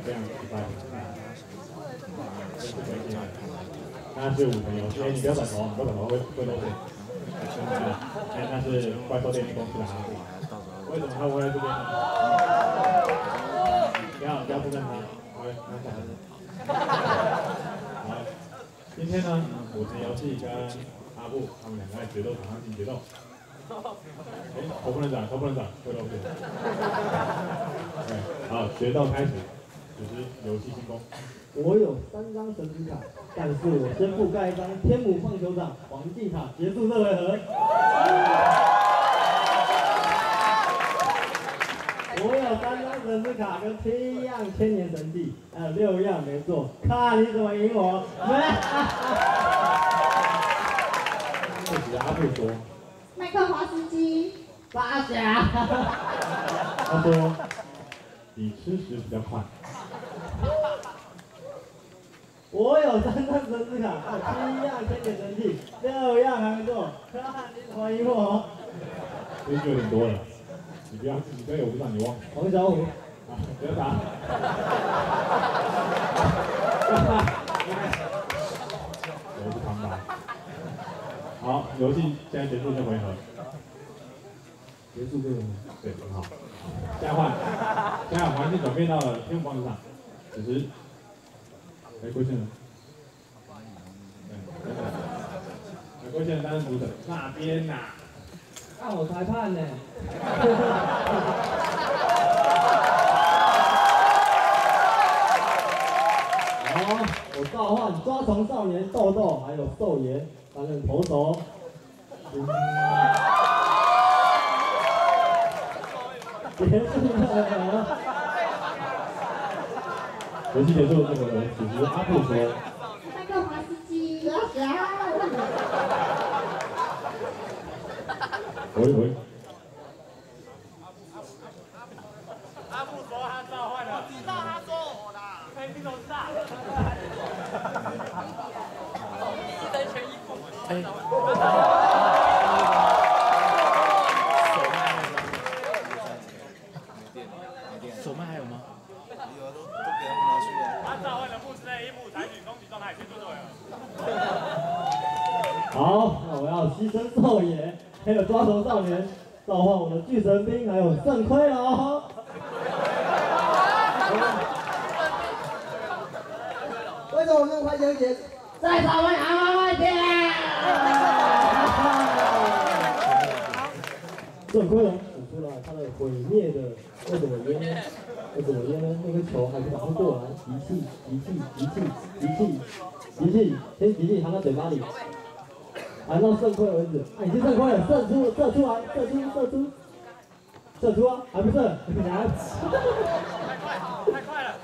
非常失败。那是5层游戏，你不要转头，你不要转头会漏水。那是怪兽电力公司的阿布。为什么他会在这边呢？不要不跟他，好，拿下来。好，今天呢，5层游戏跟阿布他们2个在决斗场上进决斗。头不能转，会漏水。对，好，决斗开始，此时游戏进攻。我有3张神之卡，但是我先覆盖一张天母棒球场黄金卡，结束这回合。我有3张神之卡跟7样千年神器，还有6样没做，看你怎么赢我！这时阿布说：“麦克华斯基，发侠。”他说：“你吃食比较快。”我有3张神之卡，还有7样千年神器，6样还没做，看你怎么赢我！这就有点多了，你不要有不让你忘。黄小虎，啊，不要打。我是旁白。好，游戏现在结束这回合。结束这回合。对，很好。现在环境转变到了天母棒球场，此时。龟仙人，对，龟仙人担任主审，那边呐，看我裁判呢。好，我召唤抓虫少年豆豆还有寿爷担任投手。结束了。游戏结束这回合，此时阿布说：“麦克华斯基，喂。”阿布说他召唤了，知道他说我的，可以听懂大。人权衣服。手麦还有吗？有啊，都给他们拿去了。他召唤了木之内一木采取攻击状态，结束作为。好，那我要牺牲寿爷，还有抓虫少年，召唤我的巨神兵，还有肾亏了哦。为什么我那么快就结束？再找回快点！肾亏龙使出了他的毁灭的为什么烟呢？为什么烟呢？那个球还是赶快过来，集气，先集气含到嘴巴里，含到肾亏为止。已经肾亏了，射出来，射出啊，还不射？太快了！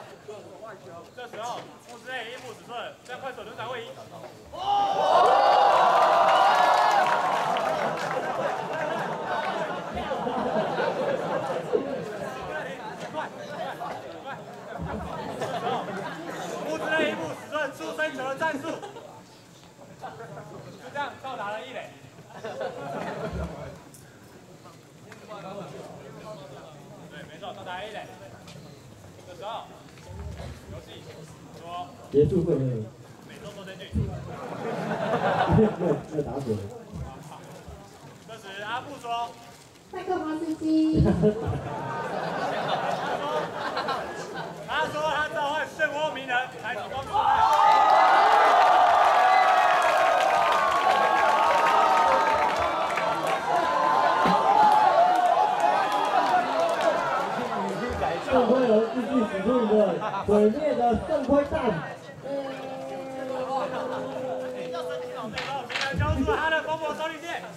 这时候木之内一木止顺，这样快手轮转位移。木之内一木止顺出生球的战术，就这样到达了1垒。对，没错，到达1垒。这时候，游戏说结束会没有？每周做这句。没有打死。这时阿布说：“麦克华斯基。”他说他召唤漩涡鸣人采取攻击状态。肾亏人继续使出一个毁灭的肾亏弹。要升级脑内后，平然交出了他的风魔手里剑。然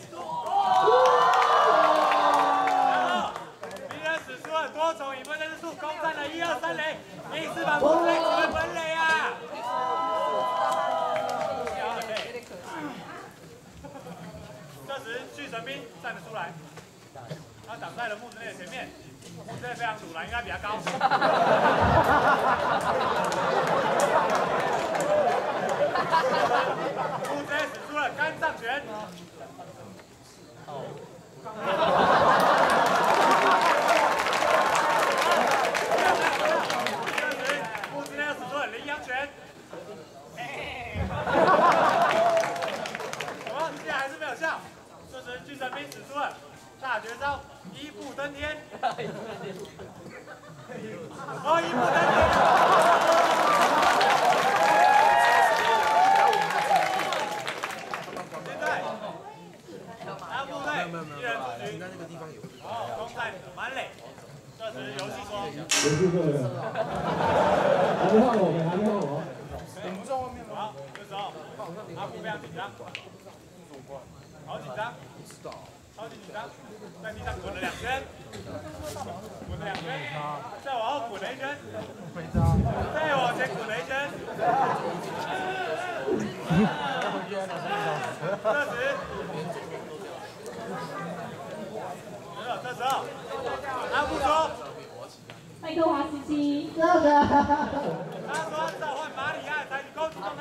后，鸣人使出了多重影分身之术，攻占了1、2、3垒，硬是把木之内挤回本垒啊！这时巨神兵站了出来，他挡在了木之内的前面。木之内非常阻拦，因为他比他高。木之内使出了肝脏拳。步登天。哦，一步登天。现在，阿布队一人出局。好，攻占满垒。这时游戏说。结束这个。还没换我，还没换我。好，这时候阿布非常紧张，好紧张，超级紧张，在地上滚了2圈，滚了2圈，再往后滚了1圈，再往前滚了1圈。这时候，阿布说。麦克华斯基，这个。他说召唤马里亚采取攻击状态。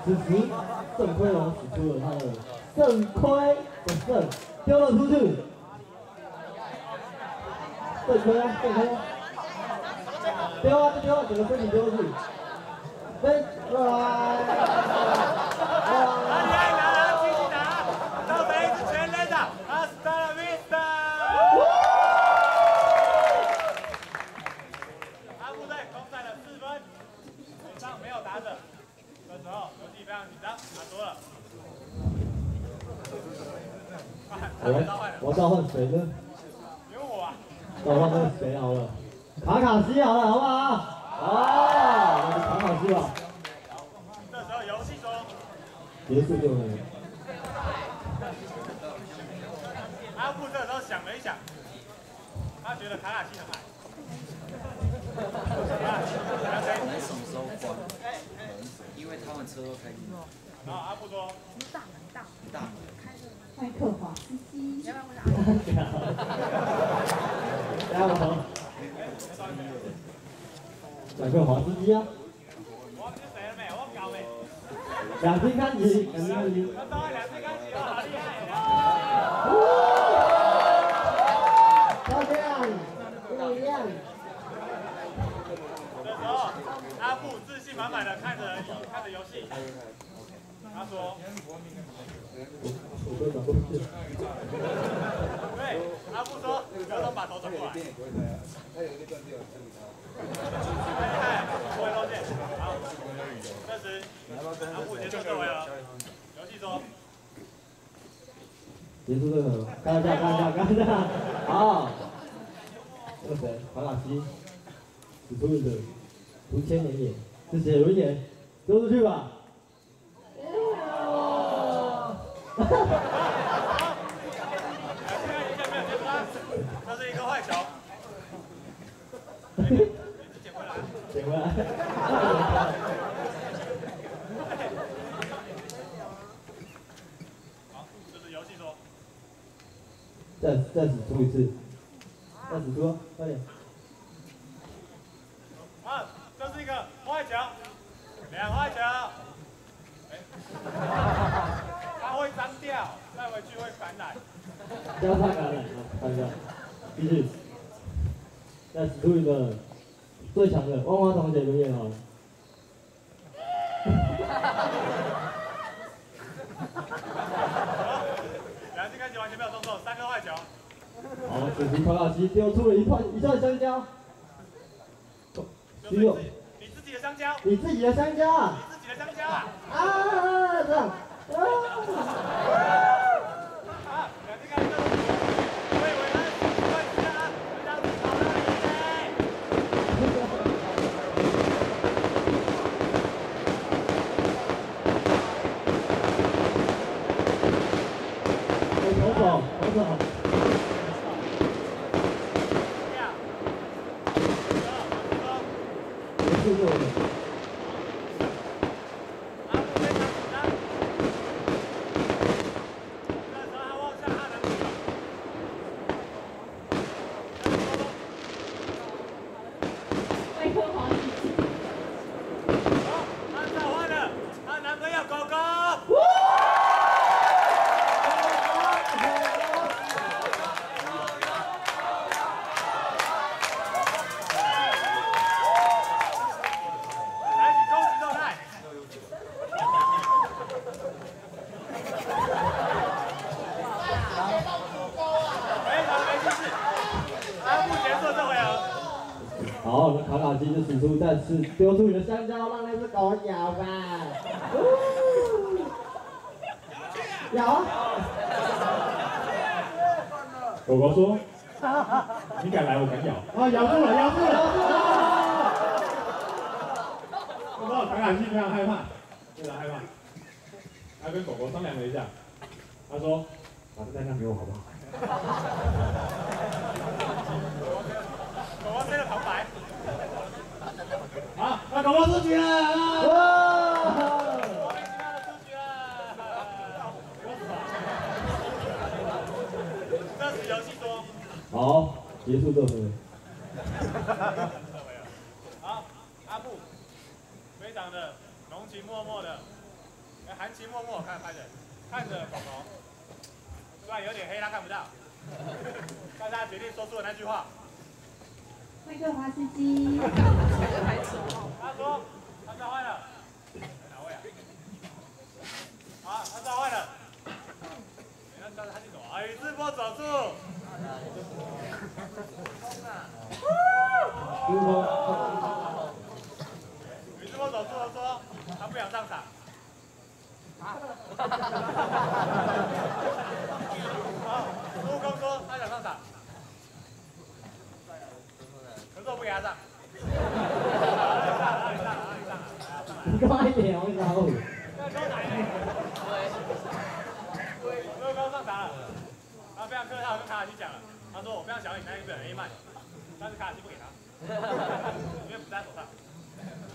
此时郑辉龙使出了他的肾亏的肾，丢了出去。郑亏啊，郑亏啊！丢啊，就丢啊，整个身体丢过去。飞过来！马里亚拿，继续拿，造成一支全垒打，阿斯塔拉维斯塔。阿布队攻占了4分，手上没有打者。这时候游戏非常紧张，拿多了。我要召唤谁呢？有我啊。召唤那个谁好了？卡卡西好了，好不好？啊，那就卡卡西吧。这时候游戏中，结束就没了。阿布这时候想了一想，他觉得卡卡西很矮。什么时候关？因为他们车都开进来。然后阿布说：大门。麦克华斯基，加油！麦克华斯基啊！我是谁了没？我搞没。两星看齐，两星看齐。他召唤2次开启了，好厉害！漂亮，不一样。这时候，阿布自信满满的看着游戏，他说：我队长都不见。对，阿布说，不要都把头转过来。太厉害，不会道歉。好，这时阿布结束这回了，游戏中。结束这个，干一下，好。这个谁？卡卡西，使出你的竹签连眼，是谁？有一点，丢出去吧。这是一个坏球，捡回来。捡回来。好，这是游戏说。再使出一次，再使出，快点。啊，这是一个坏球，2坏球。它会脏掉，带回去会感染。交叉感染，看一下，继续。再使出一个最强的万花筒姐轮眼好了。2次开始完全没有动作，3个坏球。好，此时卡卡西丢出了一串香蕉。就是你自己的香蕉。你自己的香蕉啊！你自己的香蕉啊！啊，这样。啊，2次开始，我以为他快死了，这样子跑到哪里去？投手。结束就有。阿布非常紧张，这时候他望向他的队友，麦克华斯基，好，他召唤了她男朋友狗狗。机就使出再次丢出你的香蕉，让那只狗咬吧。咬啊！狗狗说：“你敢来，我敢咬。”啊，咬住了，咬住了，咬住了！我知道卡卡西非常害怕，非常害怕。他跟狗狗商量了一下，他说：“把这蛋蛋给我好不好？”狗狗飞了旁白。好，那狗狗出局了！哇！这是游戏多。好，结束这回。好，阿布，非常的浓情脉脉的，含情脉脉看着狗狗，虽然有点黑，他看不到，但是他决定说出了那句话。麦克华斯基。他说他召唤了，哪位啊？好，他召唤了。他去走啊！宇智波走住。宇智波走住了说，他不想上场。孙悟空说他想上场，可是我不给他上。你快点，我跟你讲。孙悟空上场了，他非常客套，跟卡卡西讲了，他说我非常想要你那一本 A 漫，但是卡卡西不给他，因为不在手上。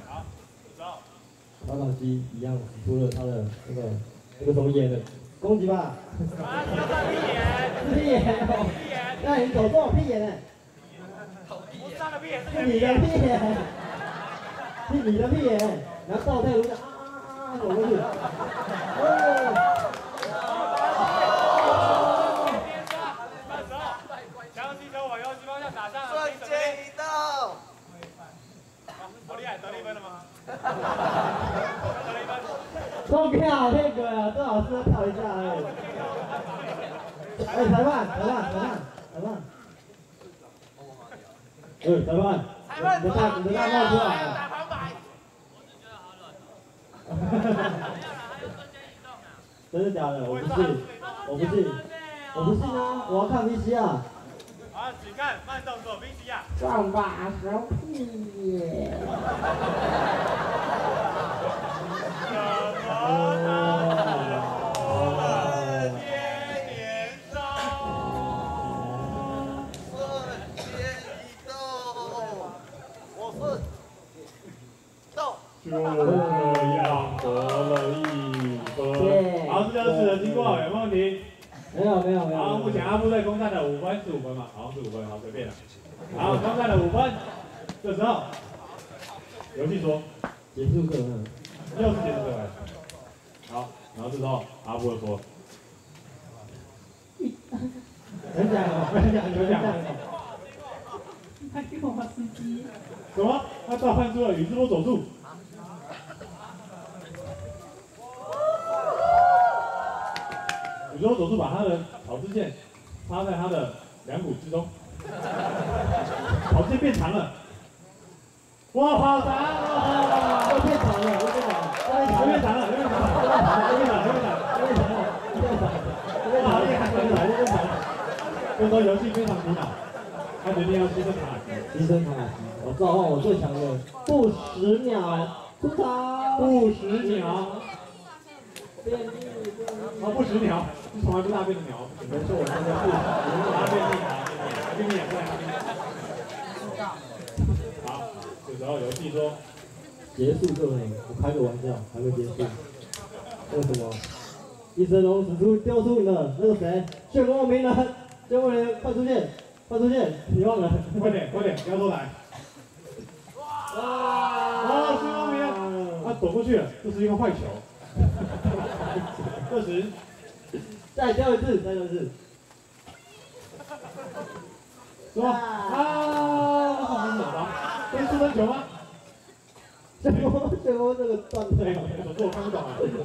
好，走。卡卡西一样使出了他的那个什么眼的攻击吧。啊，你要上屁眼！屁眼哦！屁眼！那你走错屁眼呢？不是他的屁眼，是是你的屁眼，是你的屁眼，然后倒退路走过去。强击球往游戏方向打上，瞬间移动。好厉害，得了1分了吗？得了1分。都跳那个啊，最好是跳一下而已。哎，裁判！裁判！你的大帽出来了。打旁白。真的假的？我不信啊！我要看 VC 啊！好，请看慢动作 VCR。上把手屁眼。就这样得了1分。好，这就是的经过，有没有问题？没有。好，目前阿布在攻占了5分，是5分嘛？好像是5分，好随便了。好，攻占了5分，这时候游戏说结束课了。又是结束课。好，然后这时候阿布说，很讲。麦克华斯基。什么？他召唤出了宇智波佐助。宇智波佐助把他的草之剑插在他的两股之中，草之剑变长了。哇，好长啊！又变长了。又变长了。哇，好厉害！这时候游戏非常苦恼，他决定要牺牲卡卡西。牺牲卡卡西，我召唤我最强的不10秒出场。不10秒。不10秒，是从来不大便的鸟。没错，我现在不大便力便利也在。好，这时候游戏说结束这回，我开个玩笑，还没结束。为什么？一神龙使出丢出你的那个谁，漩涡鸣人，漩涡鸣人快出现，你忘了？快点，要多来。哇！漩涡鸣人，他躲过去了，这是一个坏球。这时，再丢一次。什么？好没有吧？这是分球吗？漩涡这个断腿。手速我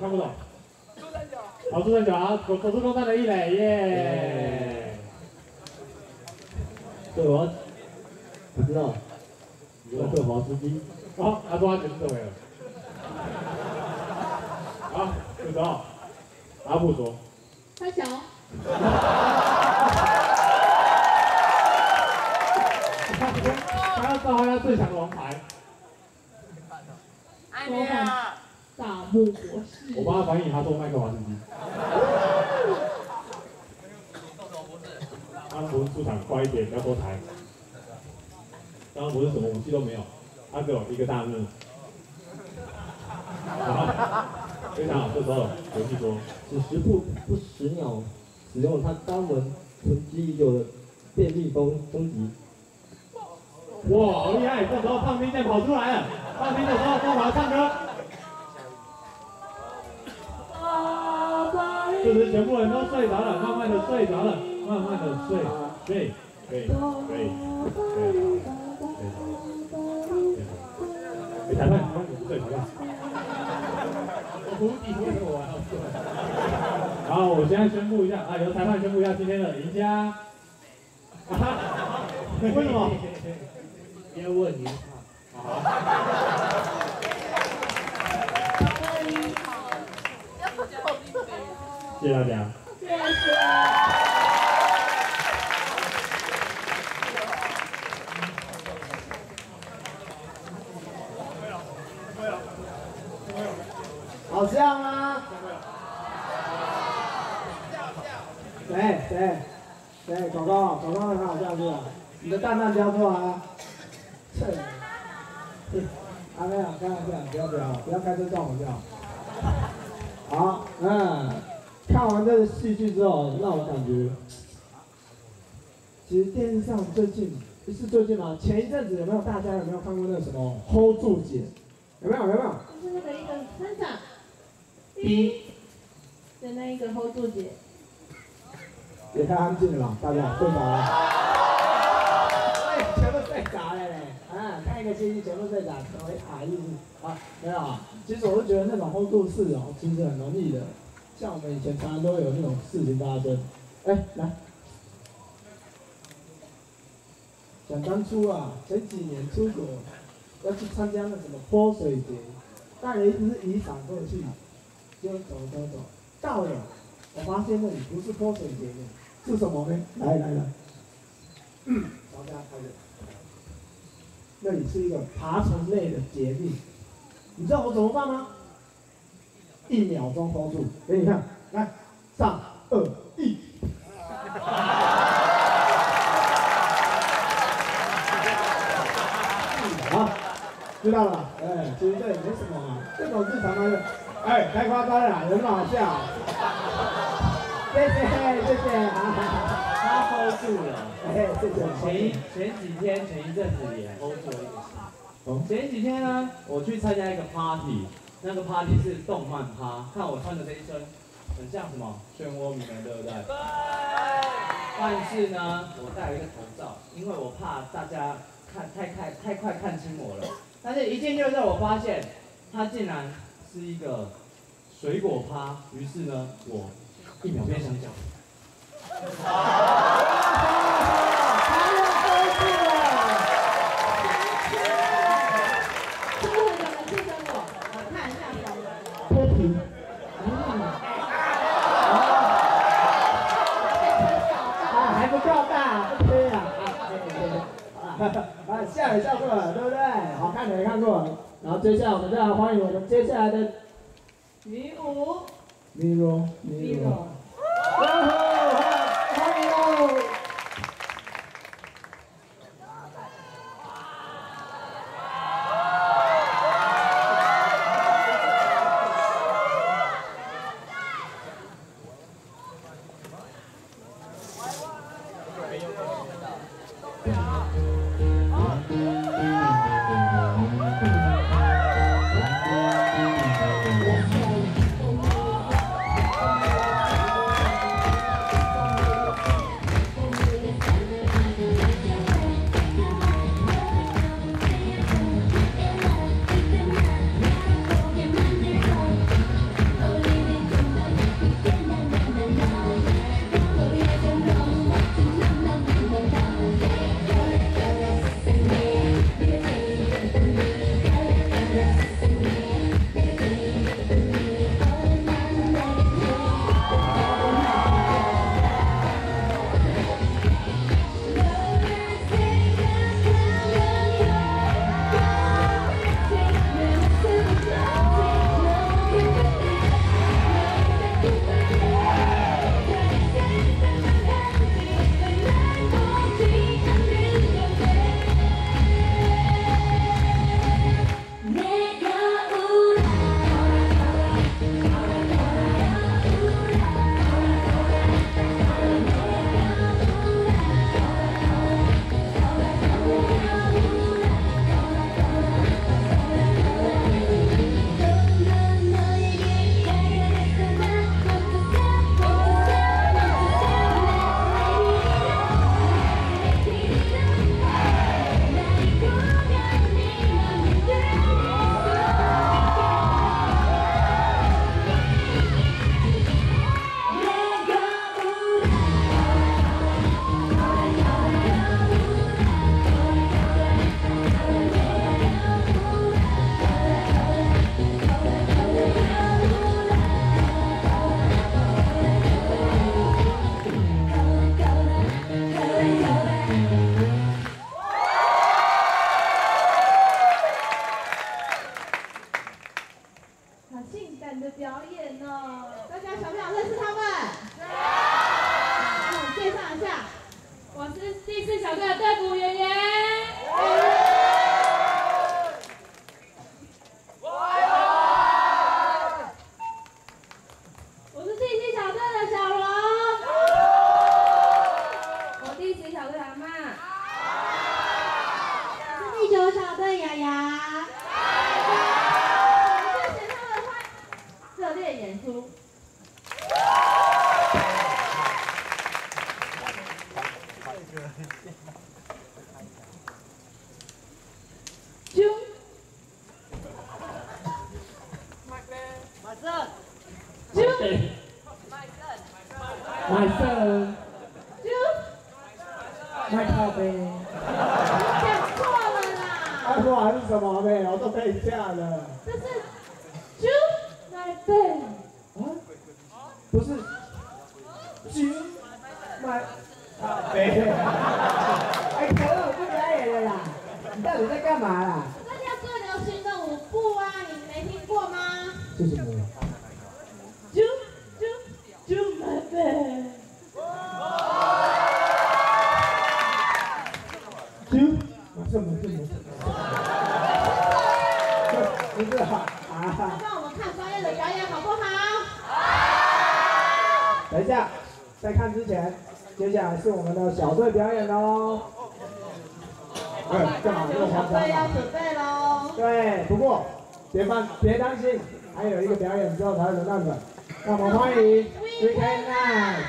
看不懂。好，出三角啊！手速攻占了1垒，耶！对，我不知道。勒克华斯基。好，他说他全是对了。好，这时候阿布说。他小。他要召唤他最强的王牌。爱你啊！大木博士。我帮他翻译，他说麦克华斯基。他不是出场快一点，不要多抬。刚刚不是什么武器都没有，他只有一个大木。好，非常好，这时候游戏说，此时不死鸟使用了他单文囤积已久的便秘风击。哇，好厉害！这时候胖兵剑跑出来了，胖兵的时候疯狂唱歌。这时全部人都睡着了，慢慢的睡着了，慢慢的睡，裁判，对，裁判。我胡底为什么我还要睡？好，我现在宣布一下啊，由裁判宣布一下今天的赢家。为什么？别问你。好。谢谢大家。谢谢。好笑吗？谁？狗狗很好笑是吧？你的蛋蛋交出来啊！还没有，开玩笑，不要开车撞我笑。好，看完这个戏剧之后，让我感觉，其实电视上最近吗？前一阵子大家有没有看过那个什么 Hold 住姐？有没有？就是那个一个村长，B 的那一个 hold 住姐。也太安静了吧，大家睡着了。全部睡着了嘞！看一个戏剧全部睡着，成为意思啊？没有啊，其实我是觉得那种 hold 住事哦，其实很容易的。像我们以前常常都会有那种事情发生。来，想当初啊，前几年出国要去参加那什么泼水节，带了一只雨伞过去，就走，到了，我发现那里不是泼水节呢，是什么呢？来，大家开着，那里是一个爬虫类的节日，你知道我怎么办吗？1秒钟 hold 住，给你看，来，3、2、1。好，知道了。其实这也没什么嘛，这种日常的，太夸张了，很好笑。谢谢，他 hold 住了。谢谢。前一阵子也 hold 住了一个戏。前几天呢，我去参加一个 party， 那个 party 是动漫趴，看我穿的这一身，很像什么漩涡鸣人，对不对？对。但是呢，我戴了一个头罩，因为我怕大家太快看清我了。但是一进去之后，我发现它竟然是一个水果趴，于是呢，我1秒变香蕉。笑也笑过了，对不对？好看的也看过了。然后接下来我们再来欢迎我们接下来的女舞 Miro， 欢迎哦！买肾，卖靠背。讲错了啦。不然是什么呗？我都可以下了。这是猪奶贝。啊？不是，猪买靠背。哎，可乐，我不表演了啦！你到底在干嘛啦？这叫最流行的舞步啊，你没听过吗？是什么？猪奶贝。猪？什么？不是啊。让我们看专业的表演好不好？等一下，在看之前，接下来是我们的小队表演喽。干嘛这么小慌张队要啊？准备喽。对，不过别担心，还有一个表演之后才会轮到你们。那我们欢迎 Weekend Night。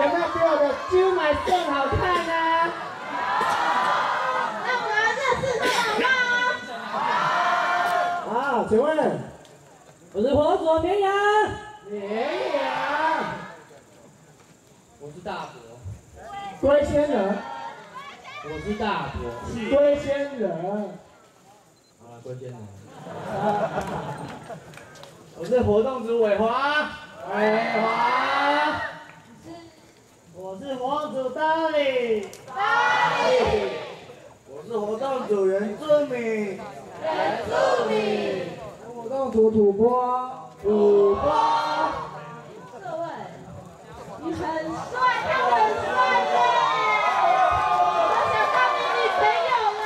有没有比我的猪买更好看呢？那我们来认识他好吗？好，请问我是火左绵羊。绵龟仙人，我是大伯。龟仙人。好了，龟仙人。我是活动组伟华，伟华。我是活动组大理，大理。我是活动组原住民，原住民。活动组土拨，土拨。各位，你很帅，他很帅耶！我想当你女朋友了。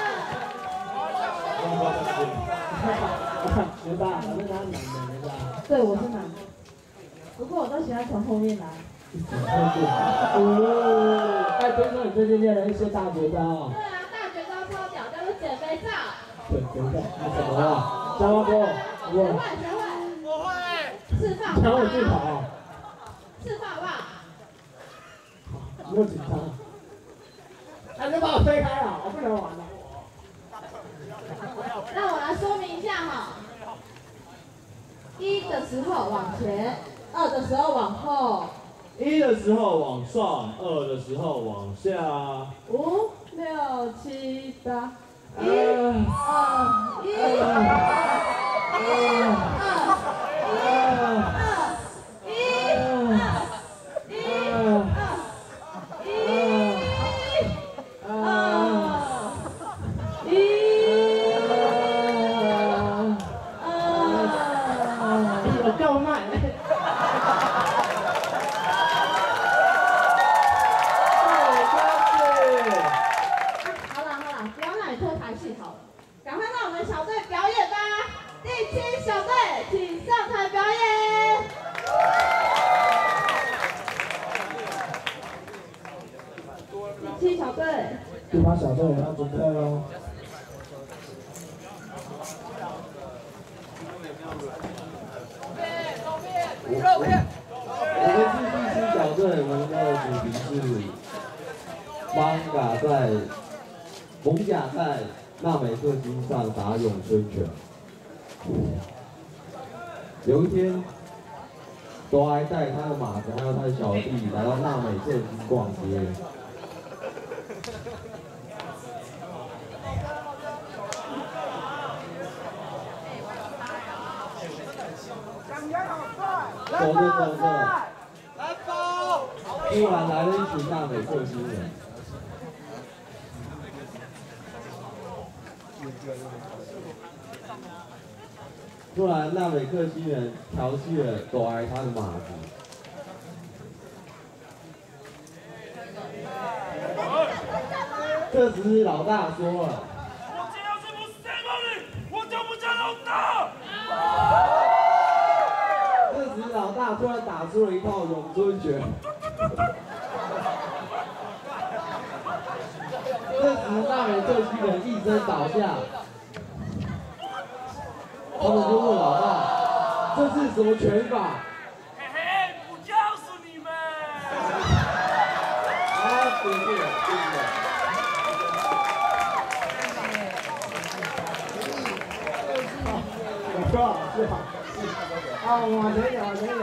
学霸，反正他是男的，学霸。对，我是男的，不过我都喜欢从后面来。哦，哎，听说你最近练了一些大绝招。对啊，大绝招超屌，叫做减肥照。对，等一下，你什么啊？小花哥，学会。我会。释放。抢我最跑。释放好不好？没有紧张。哎，你把我推开了，我不能玩了。让我来说明一下哈。1的时候往前，2的时候往后。1的时候往上，2的时候往下。5、6、7、8。1、2、1、够慢。好了，不要让你拖台戏好了，赶快让我们小队表演吧！第7小队，请上台表演。第7小队，第8小队要准备喽。我们是第7小队，我们的主题是蒙甲在纳美克星上打咏春拳。有一天，多埃带他的马子还有他的小弟来到纳美克星逛街。走着，突然来了一群纳美克星人。突然，纳美克星人调戏了朵埃他的马子。这时老大说了：“我今天是不 ceremony， 我就不叫老大。”这时老大突然打出了一套咏春拳。这时纳美克星人一声倒下。他们就问老大：“这是什么拳法？”嘿嘿，不告诉你们。谢谢。不错，是好。往前一点，前面一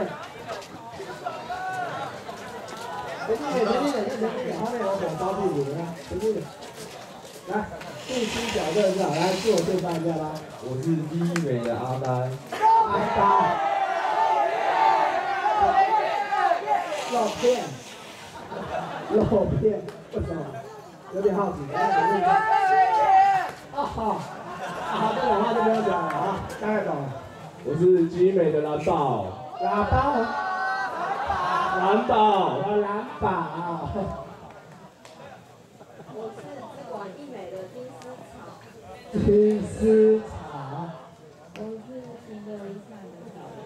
点，后面有火烧屁股的，前面一点。来，第7小队是好，来自我介绍一下吧。我是第一美的阿呆。肉片，为什么？有点好奇。好，这两话就不要讲了啊，大概懂了。我是集美的蓝宝。蓝宝。蓝宝。我是资管医美的金丝草。金丝草。我是新的一赛的小林。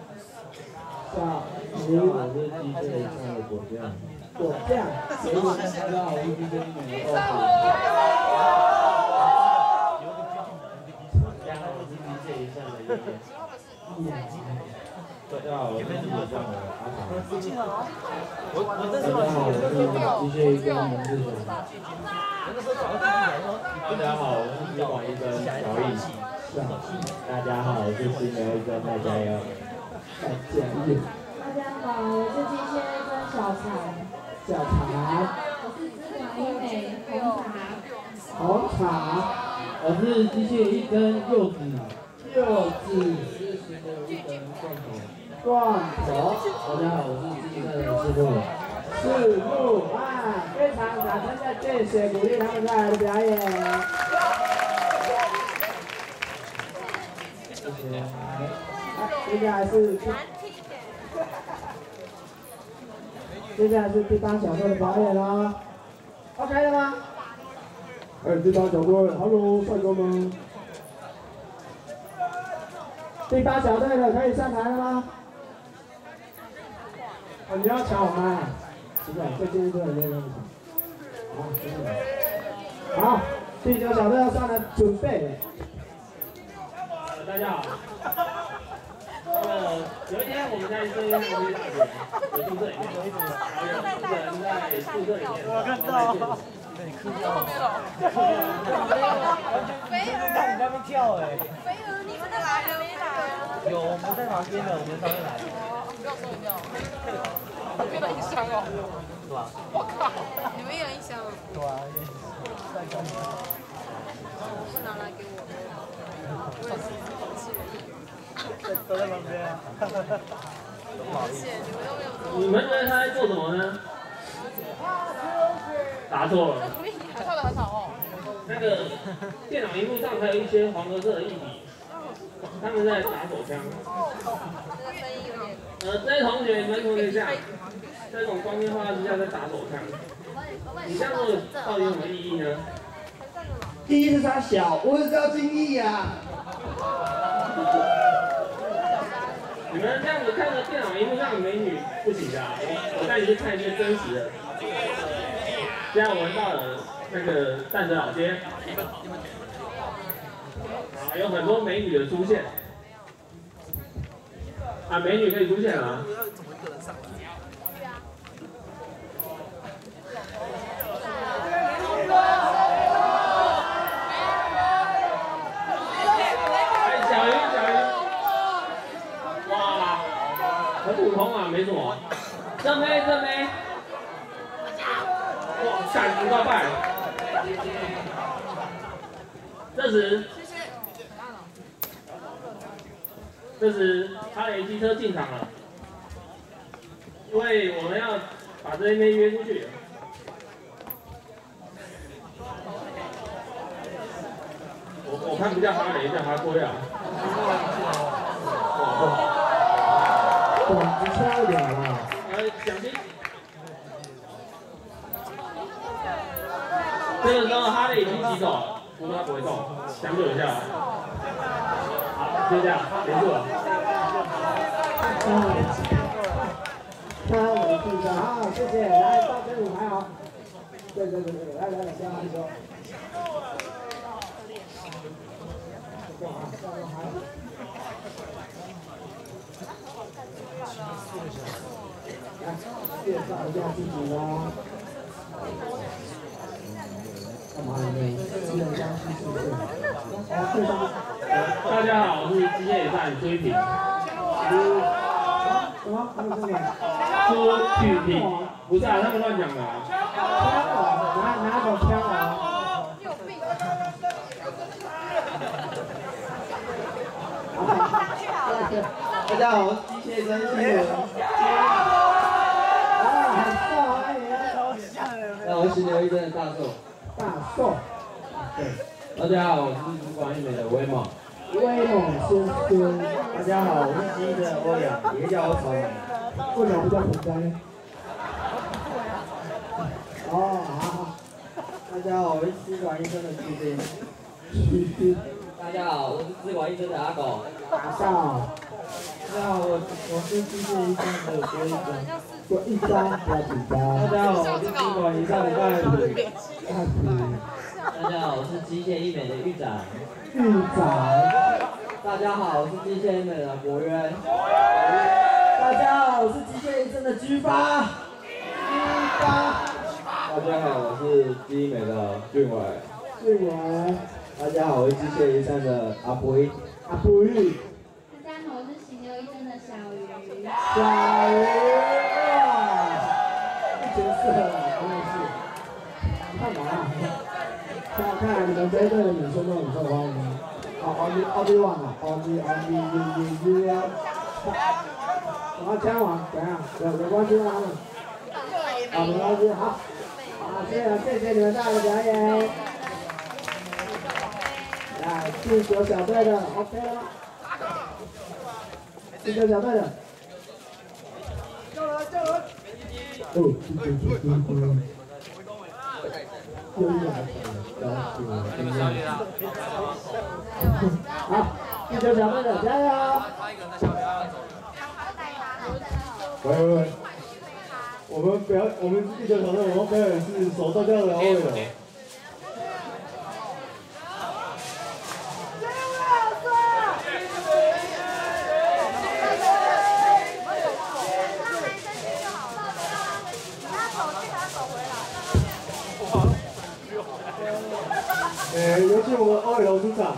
我是机械上的果酱。果酱。大家好，我是机械美的豆腐。大家好，我是机械上的阿唐。大家好，我是机械医生林志雄。大家好，我是资管医生小易。大家好，我是新的医生赖佳佑。大家好，我是机械医生小常。小常。我是资管医美红茶。红茶，我是机械一针柚子柚子罐头。罐头。大家好，我是机械的师傅。四目啊，非常掌声的谢谢鼓励他们带来的表演。谢谢。接下来是第八小队的表演啦。OK 了吗？第八小队 ，Hello， 帅哥们。第八小队的可以上台了吗？你要抢我麦啊？奇怪，最近一堆人练那么长。好，谢谢。好，第九小队要上来准备。大家好。有一天我们在这边国立大学的宿舍里面，然后有4个人在宿舍里面，我看到。被你哭到。飞儿，你在那边跳哎。飞儿，你们在哪里没来？有，我们在旁边的，我们稍微来。不要说一遍哦。我觉得一箱哦。是吧？我靠！你们一人一箱。对啊。不拿来给我。我也是放弃了。都在旁边啊。谢谢，你们都没有做。你们觉得他在做什么呢？答错了。跳得很好哦。那个电脑荧幕上还有一些黄褐色的液体，他们在打手枪。这位同学，你们同学这样，这种光天化日之下在打手枪，你这样做到底有什么意义呢？第一是他小，我是要精益呀。你们这样子看着电脑荧幕上的美女不行的，我带你去看一些真实的。现在我们到了那个淡水老街，有很多美女的出现。美女可以出现了。小鱼，哇，很普通啊，没什么。正妹，哇，闪不到拜。这时哈雷机车进场了，因为我们要把这一妹约出去。我看不叫哈雷，叫哈龟啊。哇，你差一点了。奖金。这个时候哈雷已经洗手了，不过他不会动，相对一下。好，就这样结束了。看我的助手，好，谢谢，来到这舞台好。对，来，这样说。来，介绍一下自己啦。干嘛呢？技能江西是不是？大家好，我是机械站追平。什么？还有这个？说曲平，不是啊，他们乱讲的啊。哪种枪啊？你有病！大家好，我是机械真新闻。很受欢迎。那我是刘一真的大寿。大寿。对。大家好，我是主管医美的威猛。威猛先生。大家好，我是机的欧阳，也叫我草莓。为什么不叫盆栽？哦，好。大家好，我是资管医生的徐斌。大家好，我是资管医生的阿狗。大少。大家好，我是机械医生的郭医生。郭医生，不要紧张。大家好，我是资管医生的大普。大家好，我是机械医美的玉展。玉展。大家好，我是机械医美的博渊。大家好，我是机械医生的居发。大家好，我是机医美的俊伟。俊伟。大家好，我是机械医生的阿布。阿布玉。大家好，我是行流医生的小鱼。小鱼哇，不角色了，真的是。A 队的女生都很受欢迎。Only one 啊，Only you 啊。签完怎样？有关系吗？他们？没关系，好。谢谢你们带来的表演。来，第9小队的 OK 了吗？第9小队的。好，第9小队的加油！喂，我们第9小队，我们表演是手动掉的 OL。有请我们OL出场。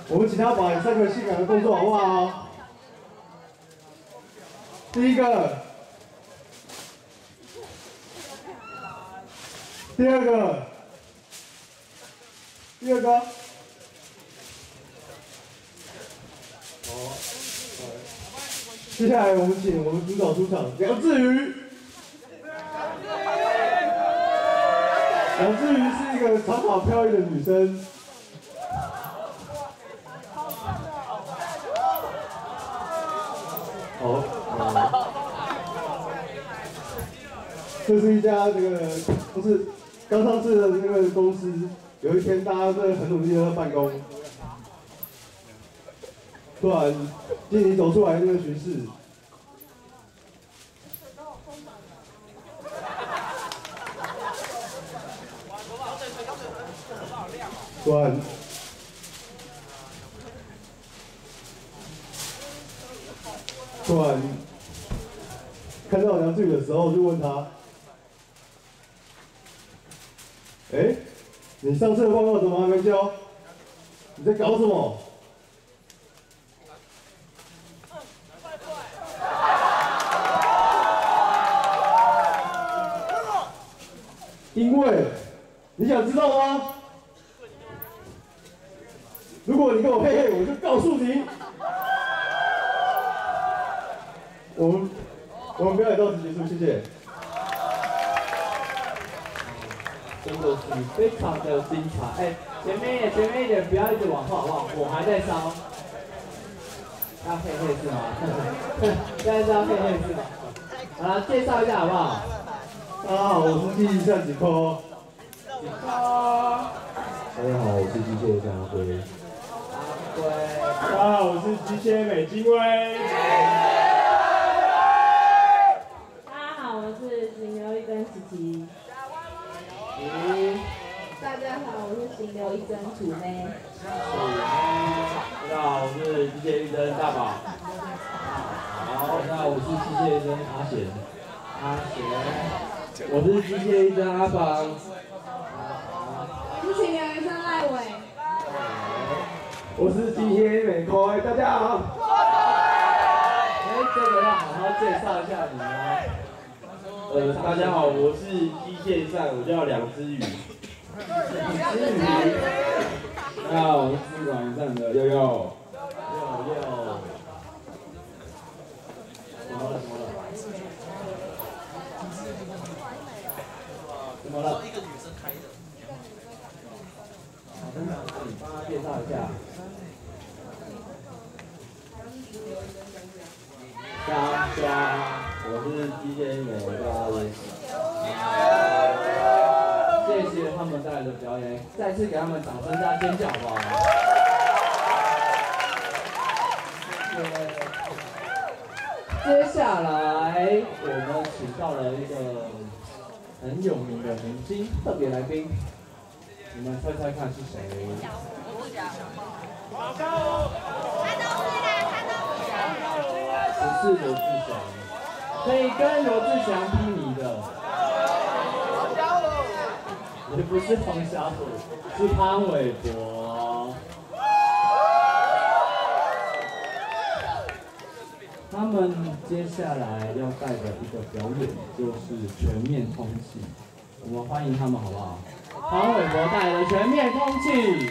我们请他把3个性感的动作好不好？第一个，第二个，第二个。接下来我们请我们主导出场，梁志宇。梁志宇是一个长发飘逸的女生。这是一家不是刚上市的公司，有一天大家真的很努力的在办公，突然经理走出来巡视，突然看到梁志宇的时候，就问他。你上次的报告怎么还没交？你在搞什么？因为你想知道吗？如果你跟我配合，我就告诉你。我们表演到此结束，谢谢。真的是非常的精彩，前面一点，不要一直往后好不好？我还在烧，要嘿嘿是吗？现在是要嘿嘿是吗？好了，介绍一下好不好？大家好，我是机械子科。大家好，我是机械阿龟。大家好，我是机械美金威。大家好，我是行流一根17。大家好，我是行流一根楚妹。大家好，我是机械一针大宝。好，那我是机械一针阿贤。我是机械一针阿芳。我是行流一针赖伟。我是机械美开，大家好。这个要好好介绍一下你哦。大家好，我是机械上，我叫梁之宇。那我是资管上的悠悠。怎么了？帮他介绍一下。我是机械美的。谢谢他们带来的表演，再次给他们掌声加尖叫吧。接下来我们请到了一个很有名的明星特别来宾，你们猜猜看是谁？不是罗志祥，可以跟罗志祥媲美的。也不是黄小虎，是潘玮柏。他们接下来要带的一个表演就是全面通气，我们欢迎他们好不好？潘玮柏带来的全面通气。